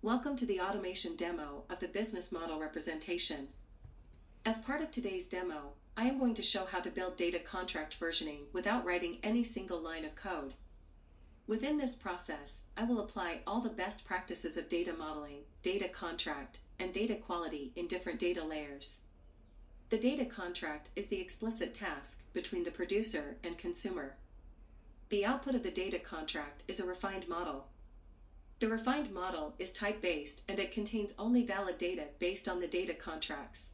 Welcome to the automation demo of the business model representation. As part of today's demo, I am going to show how to build data contract versioning without writing any single line of code. Within this process, I will apply all the best practices of data modeling, data contract, and data quality in different data layers. The data contract is the explicit task between the producer and consumer. The output of the data contract is a refined model. The refined model is type-based and it contains only valid data based on the data contracts.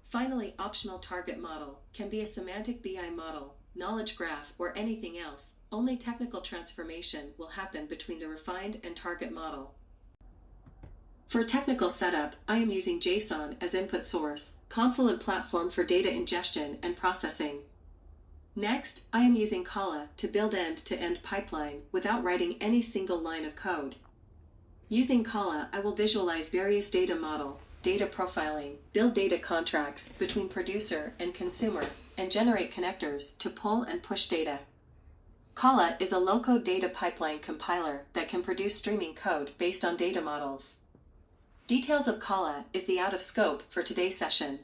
Finally, optional target model can be a semantic BI model, knowledge graph, or anything else. Only technical transformation will happen between the refined and target model. For technical setup, I am using JSON as input source, Confluent platform for data ingestion and processing. Next, I am using Kolle to build end-to-end pipeline without writing any single line of code. Using Kolle, I will visualize various data model, data profiling, build data contracts between producer and consumer, and generate connectors to pull and push data. Kolle is a low-code data pipeline compiler that can produce streaming code based on data models. Details of Kolle is the out of scope for today's session.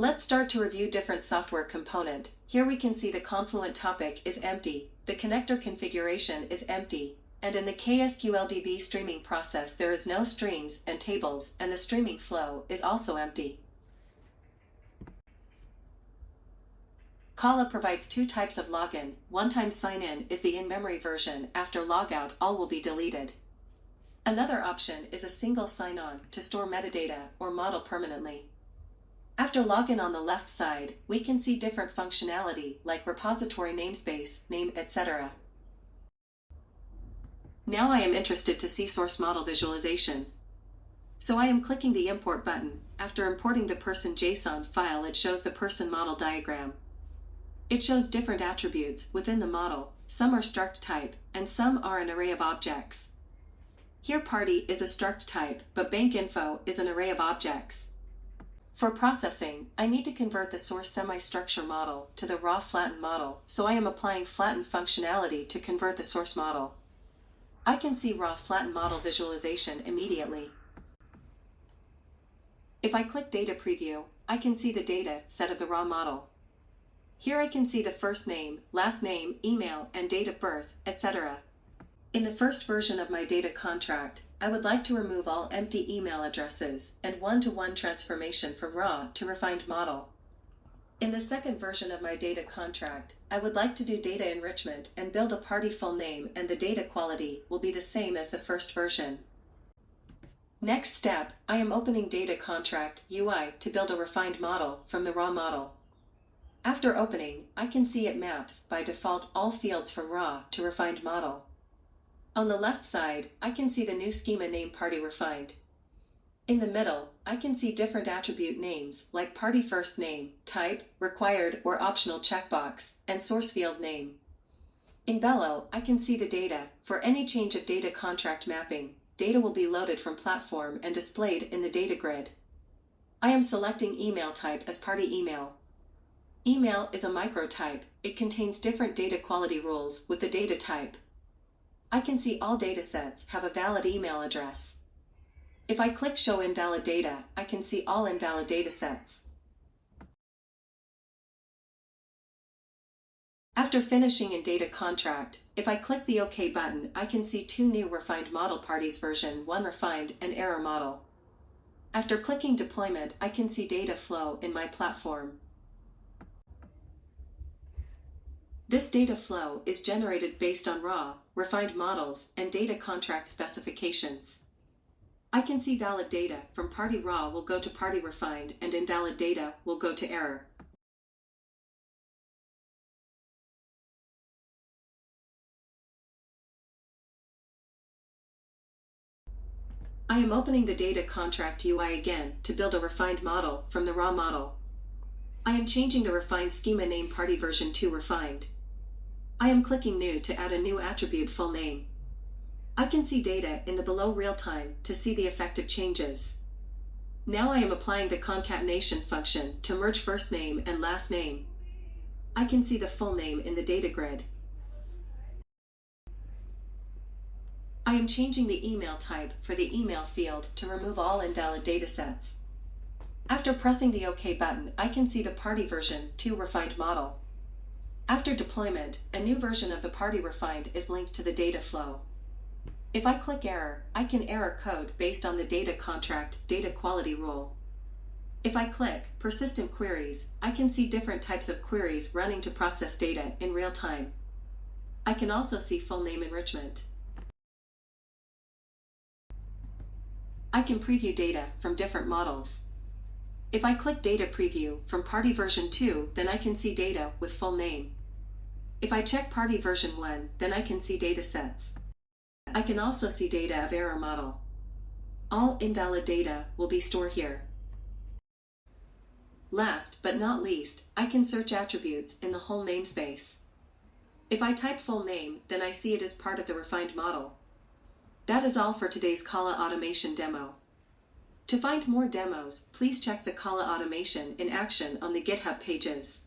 Let's start to review different software component. Here we can see the Confluent topic is empty, the connector configuration is empty, and in the KSQLDB streaming process there is no streams and tables, and the streaming flow is also empty. Kolle provides two types of login. One-time sign-in is the in-memory version. After logout, all will be deleted. Another option is a single sign-on to store metadata or model permanently. After login on the left side, we can see different functionality like repository namespace, name, etc. Now I am interested to see source model visualization. So I am clicking the import button. After importing the person JSON file, it shows the person model diagram. It shows different attributes within the model. Some are struct type, and some are an array of objects. Here party is a struct type, but bank info is an array of objects. For processing, I need to convert the source semi-structure model to the raw flattened model, so I am applying flatten functionality to convert the source model. I can see raw flattened model visualization immediately. If I click Data Preview, I can see the data set of the raw model. Here I can see the first name, last name, email, and date of birth, etc. In the first version of my data contract, I would like to remove all empty email addresses and one-to-one transformation from raw to refined model. In the second version of my data contract, I would like to do data enrichment and build a party full name, and the data quality will be the same as the first version. Next step, I am opening data contract UI to build a refined model from the raw model. After opening, I can see it maps by default all fields from raw to refined model. On the left side, I can see the new schema name party refined. In the middle, I can see different attribute names like party first name, type, required or optional checkbox, and source field name. In below, I can see the data. For any change of data contract mapping, data will be loaded from platform and displayed in the data grid. I am selecting email type as party email. Email is a microtype. It contains different data quality rules with the data type. I can see all datasets have a valid email address. If I click Show Invalid Data, I can see all invalid datasets. After finishing in data contract, if I click the OK button, I can see two new refined model parties, version 1 refined and error model. After clicking deployment, I can see data flow in my platform. This data flow is generated based on raw, refined models, and data contract specifications. I can see valid data from party raw will go to party refined, and invalid data will go to error. I am opening the data contract UI again to build a refined model from the raw model. I am changing the refined schema name party version 2 refined. I am clicking New to add a new attribute full name. I can see data in the below real time to see the effective changes. Now I am applying the concatenation function to merge first name and last name. I can see the full name in the data grid. I am changing the email type for the email field to remove all invalid datasets. After pressing the OK button, I can see the Party version 2 refined model. After deployment, a new version of the Party refined is linked to the data flow. If I click Error, I can error code based on the data contract data quality rule. If I click Persistent Queries, I can see different types of queries running to process data in real time. I can also see full name enrichment. I can preview data from different models. If I click Data Preview from Party version 2, then I can see data with full name. If I check Party version 1, then I can see data sets. I can also see data of error model. All invalid data will be stored here. Last but not least, I can search attributes in the whole namespace. If I type full name, then I see it as part of the refined model. That is all for today's Kolle automation demo. To find more demos, please check the Kolle automation in action on the GitHub pages.